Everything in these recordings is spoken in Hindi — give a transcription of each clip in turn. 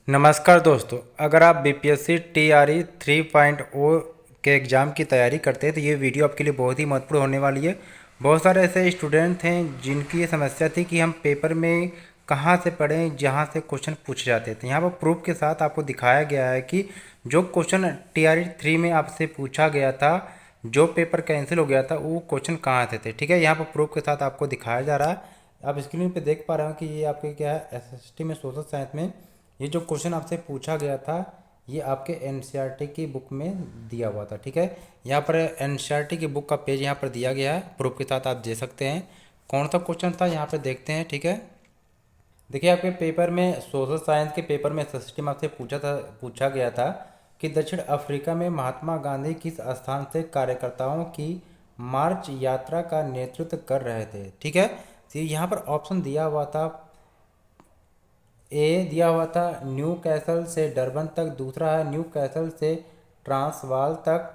नमस्कार दोस्तों, अगर आप बीपीएससी टीआरई 3.0 के एग्ज़ाम की तैयारी करते हैं तो ये वीडियो आपके लिए बहुत ही महत्वपूर्ण होने वाली है। बहुत सारे ऐसे स्टूडेंट हैं जिनकी ये समस्या थी कि हम पेपर में कहाँ से पढ़ें जहाँ से क्वेश्चन पूछे जाते थे। यहाँ पर प्रूफ के साथ आपको दिखाया गया है कि जो क्वेश्चन टीआरई 3 में आपसे पूछा गया था, जो पेपर कैंसिल हो गया था, वो क्वेश्चन कहाँ से थे। ठीक है, यहाँ पर प्रूफ के साथ आपको दिखाया जा रहा है। आप स्क्रीन पर देख पा रहे हो कि ये आपके क्या है, एसएसटी में सोशल साइंस में ये जो क्वेश्चन आपसे पूछा गया था ये आपके एनसीईआरटी की बुक में दिया हुआ था। ठीक है, यहाँ पर एनसीईआरटी की बुक का पेज यहाँ पर दिया गया है, प्रूफ के साथ आप दे सकते हैं। कौन सा क्वेश्चन था यहाँ पर देखते हैं। ठीक है, देखिए आपके पेपर में सोशल साइंस के पेपर में एसएसटी में आपसे पूछा गया था कि दक्षिण अफ्रीका में महात्मा गांधी किस स्थान से कार्यकर्ताओं की मार्च यात्रा का नेतृत्व कर रहे थे। ठीक है, तो यहाँ पर ऑप्शन दिया हुआ था, ए दिया हुआ था न्यू कैसल से डरबन तक, दूसरा है न्यू कैसल से ट्रांसवाल तक,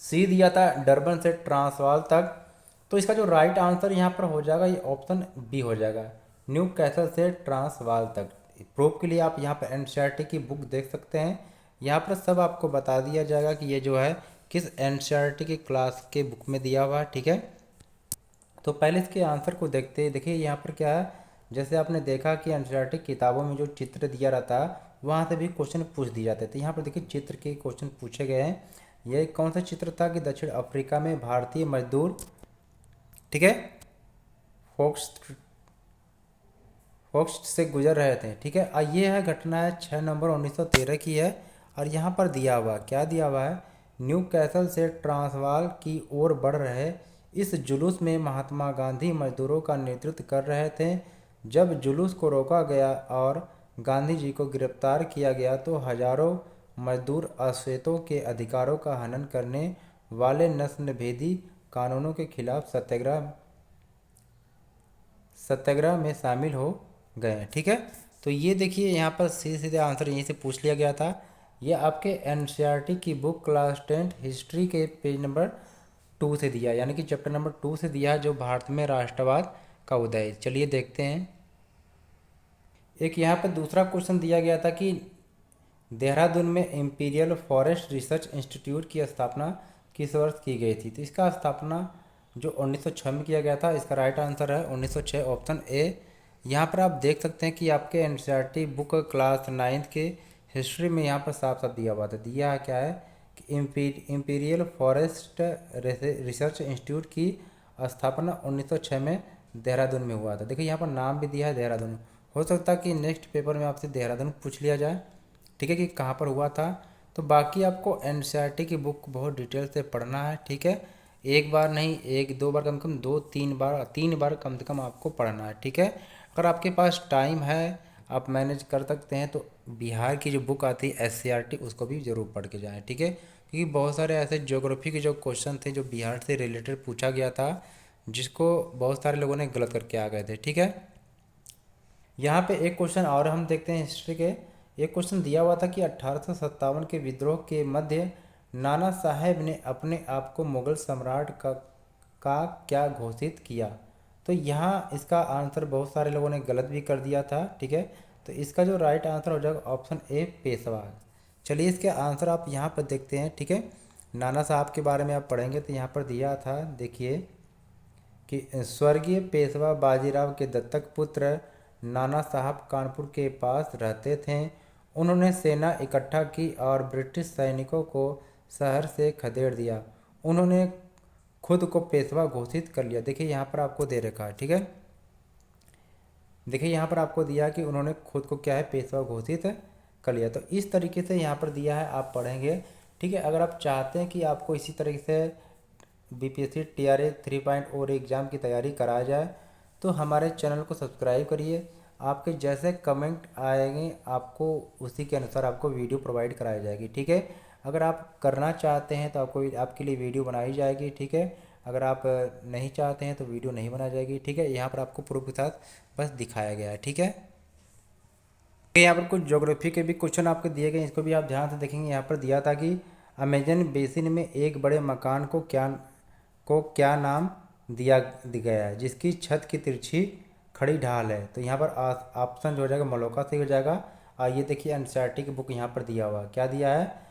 सी दिया था डरबन से ट्रांसवाल तक। तो इसका जो राइट आंसर यहाँ पर हो जाएगा ये ऑप्शन बी हो जाएगा, न्यू कैसल से ट्रांसवाल तक। प्रूफ के लिए आप यहाँ पर एनसीईआरटी की बुक देख सकते हैं, यहाँ पर सब आपको बता दिया जाएगा कि ये जो है किस एनसीईआरटी की क्लास के बुक में दिया हुआ है। ठीक है, तो पहले इसके आंसर को देखते हैं। देखिए यहाँ पर क्या है, जैसे आपने देखा कि एनसीईआरटी किताबों में जो चित्र दिया रहता है वहाँ से भी क्वेश्चन पूछ दिए जाते थे। यहाँ पर देखिए चित्र के क्वेश्चन पूछे गए हैं। ये कौन सा चित्र था कि दक्षिण अफ्रीका में भारतीय मजदूर, ठीक है, फोक्स फोक्स से गुजर रहे थे। ठीक है, और ये है घटना है 6 नवंबर 1913 की है। और यहाँ पर दिया हुआ क्या दिया हुआ है, न्यू कैसल से ट्रांसवाल की ओर बढ़ रहे इस जुलूस में महात्मा गांधी मजदूरों का नेतृत्व कर रहे थे। जब जुलूस को रोका गया और गांधी जी को गिरफ्तार किया गया तो हजारों मजदूर अश्वेतों के अधिकारों का हनन करने वाले नस्लभेदी कानूनों के खिलाफ सत्याग्रह में शामिल हो गए हैं। ठीक है, तो ये देखिए यहाँ पर सीधे सीधे आंसर यहीं से पूछ लिया गया था। ये आपके एनसीईआरटी की बुक क्लास 10 हिस्ट्री के पेज नंबर 2 से दिया, यानी कि चैप्टर नंबर 2 से दिया है, जो भारत में राष्ट्रवाद का उदय। चलिए देखते हैं। एक यहाँ पर दूसरा क्वेश्चन दिया गया था कि देहरादून में इंपीरियल फॉरेस्ट रिसर्च इंस्टीट्यूट की स्थापना किस वर्ष की गई थी। तो इसका स्थापना जो 1906 में किया गया था, इसका राइट आंसर है 1906, ऑप्शन ए। यहाँ पर आप देख सकते हैं कि आपके एनसीईआरटी बुक क्लास 9 के हिस्ट्री में यहाँ पर साफ साफ दिया हुआ था। दिया है क्या है कि इंपीरियल फॉरेस्ट रिसर्च इंस्टीट्यूट की स्थापना 1906 में देहरादून में हुआ था। देखिए यहाँ पर नाम भी दिया है देहरादून। हो सकता है कि नेक्स्ट पेपर में आपसे देहरादून पूछ लिया जाए। ठीक है, कि कहाँ पर हुआ था। तो बाकी आपको एनसीईआरटी की बुक बहुत डिटेल से पढ़ना है। ठीक है, एक बार नहीं, एक दो बार, कम से कम 2-3 बार कम से कम आपको पढ़ना है। ठीक है, अगर आपके पास टाइम है, आप मैनेज कर सकते हैं, तो बिहार की जो बुक आती है एससीईआरटी, उसको भी ज़रूर पढ़ के जाएँ। ठीक है, क्योंकि बहुत सारे ऐसे ज्योग्राफी के जो क्वेश्चन थे जो बिहार से रिलेटेड पूछा गया था, जिसको बहुत सारे लोगों ने गलत करके आ गए थे। ठीक है, यहाँ पे एक क्वेश्चन और हम देखते हैं हिस्ट्री के। एक क्वेश्चन दिया हुआ था कि 1857 के विद्रोह के मध्य नाना साहेब ने अपने आप को मुगल सम्राट का क्या घोषित किया। तो यहाँ इसका आंसर बहुत सारे लोगों ने गलत भी कर दिया था। ठीक है, तो इसका जो राइट आंसर हो जाएगा ऑप्शन ए, पेशवा। चलिए इसके आंसर आप यहाँ पर देखते हैं। ठीक है, नाना साहब के बारे में आप पढ़ेंगे तो यहाँ पर दिया था, देखिए कि स्वर्गीय पेशवा बाजीराव के दत्तक पुत्र नाना साहब कानपुर के पास रहते थे। उन्होंने सेना इकट्ठा की और ब्रिटिश सैनिकों को शहर से खदेड़ दिया। उन्होंने खुद को पेशवा घोषित कर लिया। देखिए यहाँ पर आपको दे रखा है। ठीक है, देखिए यहाँ पर आपको दिया कि उन्होंने खुद को क्या है, पेशवा घोषित कर लिया। तो इस तरीके से यहाँ पर दिया है, आप पढ़ेंगे। ठीक है, अगर आप चाहते हैं कि आपको इसी तरीके से बीपीएससी टीआरई 3.0 एग्ज़ाम की तैयारी कराया जाए तो हमारे चैनल को सब्सक्राइब करिए। आपके जैसे कमेंट आएंगे आपको उसी के अनुसार आपको वीडियो प्रोवाइड कराई जाएगी। ठीक है, अगर आप करना चाहते हैं तो आपके लिए वीडियो बनाई जाएगी। ठीक है, अगर आप नहीं चाहते हैं तो वीडियो नहीं बनाई जाएगी। ठीक है, यहाँ पर आपको प्रूफ के साथ बस दिखाया गया है। ठीक है, यहाँ पर कुछ ज्योग्राफी के भी क्वेश्चन आपको दिए गए, इसको भी आप ध्यान से देखेंगे। यहाँ पर दिया था कि अमेजन बेसिन में एक बड़े मकान को क्या नाम दिया गया है जिसकी छत की तिरछी खड़ी ढाल है। तो यहाँ पर ऑप्शन जो हो जाएगा मलोका सही हो जाएगा, ये देखिए एनसीईआरटी की बुक यहाँ पर दिया हुआ है, क्या दिया है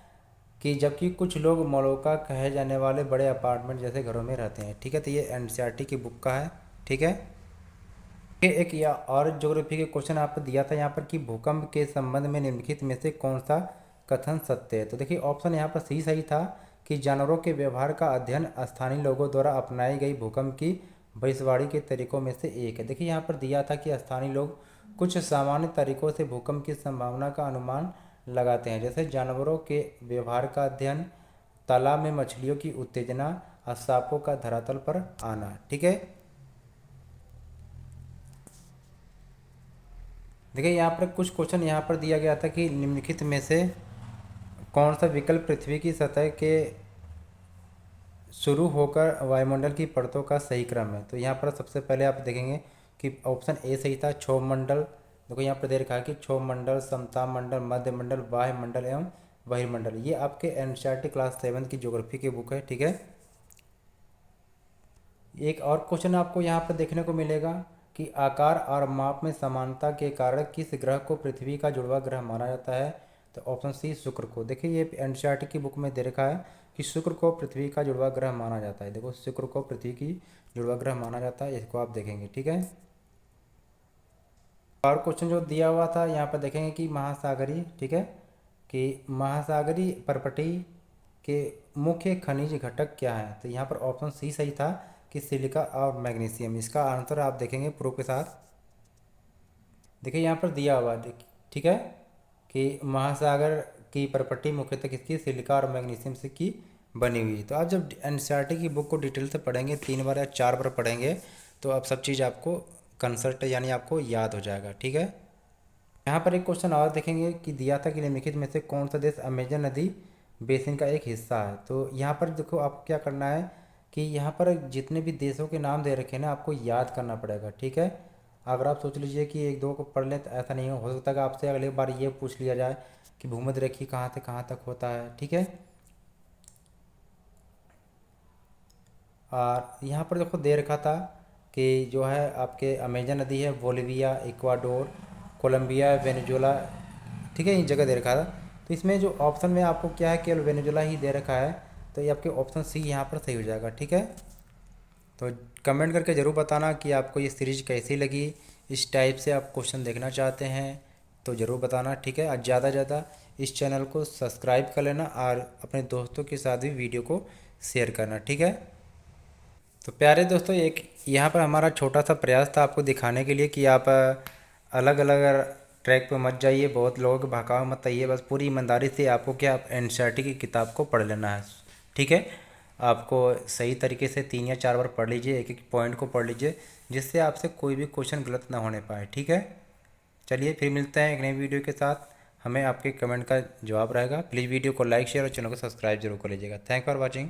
कि जबकि कुछ लोग मलोका कहे जाने वाले बड़े अपार्टमेंट जैसे घरों में रहते हैं। ठीक है, तो ये एनसीईआरटी की बुक का है। ठीक है, ये एक या और ज्योग्राफी के क्वेश्चन आपको दिया था यहाँ पर कि भूकंप के संबंध में निम्नलिखित में से कौन सा कथन सत्य है। तो देखिए ऑप्शन यहाँ पर सही था कि जानवरों के व्यवहार का अध्ययन स्थानीय लोगों द्वारा अपनाई गई भूकंप की भविष्यवाणी के तरीकों में से एक है। देखिए यहाँ पर दिया था कि स्थानीय लोग कुछ सामान्य तरीकों से भूकंप की संभावना का अनुमान लगाते हैं, जैसे जानवरों के व्यवहार का अध्ययन, तालाब में मछलियों की उत्तेजना और सांपों का धरातल पर आना। ठीक है, देखिए यहाँ पर कुछ क्वेश्चन यहाँ पर दिया गया था कि निम्नलिखित में से कौन सा विकल्प पृथ्वी की सतह के शुरू होकर वायुमंडल की परतों का सही क्रम है। तो यहाँ पर सबसे पहले आप देखेंगे कि ऑप्शन ए सही था, क्षोभ मंडल। देखो यहाँ पर दे रखा है कि क्षोभ मंडल, समताप मंडल, मध्य मंडल, बाह्य मंडल एवं बहिर्मंडल। ये आपके एनसीईआरटी क्लास 7 की ज्योग्राफी की बुक है। ठीक है, एक और क्वेश्चन आपको यहाँ पर देखने को मिलेगा कि आकार और माप में समानता के कारण किस ग्रह को पृथ्वी का जुड़वा ग्रह माना जाता है। तो ऑप्शन सी शुक्र को। देखिए ये एनसीईआरटी की बुक में दे रखा है कि शुक्र को पृथ्वी का जुड़वा ग्रह माना जाता है। देखो शुक्र को पृथ्वी की जुड़वा ग्रह माना जाता है, इसको आप देखेंगे। ठीक है, और क्वेश्चन जो दिया हुआ था यहाँ पर देखेंगे कि महासागरीय, ठीक है, कि महासागरीय परपटी के मुख्य खनिज घटक क्या हैं। तो यहाँ पर ऑप्शन सी सही था कि सिलिका और मैग्नीशियम। इसका आंसर आप देखेंगे प्रूफ के साथ। देखिए यहाँ पर दिया हुआ है, ठीक है, कि महासागर की परपटी मुख्यतः किसकी, सिलिका और मैग्नीशियम से की बनी हुई। तो आप जब एनसीईआरटी की बुक को डिटेल से पढ़ेंगे, 3 बार या 4 बार पढ़ेंगे, तो अब सब चीज़ आपको कंसल्ट यानी आपको याद हो जाएगा। ठीक है, यहाँ पर एक क्वेश्चन और देखेंगे कि दिया था कि निम्नलिखित में से कौन सा देश अमेजन नदी बेसिन का एक हिस्सा है। तो यहाँ पर देखो आपको क्या करना है कि यहाँ पर जितने भी देशों के नाम दे रखे हैं ना, आपको याद करना पड़ेगा। ठीक है, अगर आप सोच लीजिए कि एक दो को पढ़ लें तो ऐसा नहीं हो सकता कि आपसे अगली बार ये पूछ लिया जाए कि भूमध्य रेखी कहाँ से कहाँ तक होता है। ठीक है, और यहाँ पर देखो दे रखा था कि जो है आपके अमेजन नदी है बोलिविया, इक्वाडोर, कोलंबिया, वेनेजुएला। ठीक है, इन जगह दे रखा था। तो इसमें जो ऑप्शन में आपको क्या है, केवल वेनेजुएला ही दे रखा है, तो ये आपके ऑप्शन सी यहाँ पर सही हो जाएगा। ठीक है, तो कमेंट करके ज़रूर बताना कि आपको ये सीरीज़ कैसी लगी, इस टाइप से आप क्वेश्चन देखना चाहते हैं तो ज़रूर बताना। ठीक है, और ज़्यादा से ज़्यादा इस चैनल को सब्सक्राइब कर लेना और अपने दोस्तों के साथ भी वीडियो को शेयर करना। ठीक है, तो प्यारे दोस्तों, एक यहाँ पर हमारा छोटा सा प्रयास था आपको दिखाने के लिए कि आप अलग अलग ट्रैक पे मत जाइए, बहुत लोगों के बहकावे मत आइए। बस पूरी ईमानदारी से आपको क्या, आप एनसीईआरटी की किताब को पढ़ लेना है। ठीक है, आपको सही तरीके से 3 या 4 बार पढ़ लीजिए, एक एक पॉइंट को पढ़ लीजिए, जिससे आपसे कोई भी क्वेश्चन गलत ना होने पाए। ठीक है, चलिए फिर मिलते हैं एक नई वीडियो के साथ। हमें आपके कमेंट का जवाब रहेगा। प्लीज़ वीडियो को लाइक, शेयर और चैनल को सब्सक्राइब जरूर कर लीजिएगा। Thank for watching.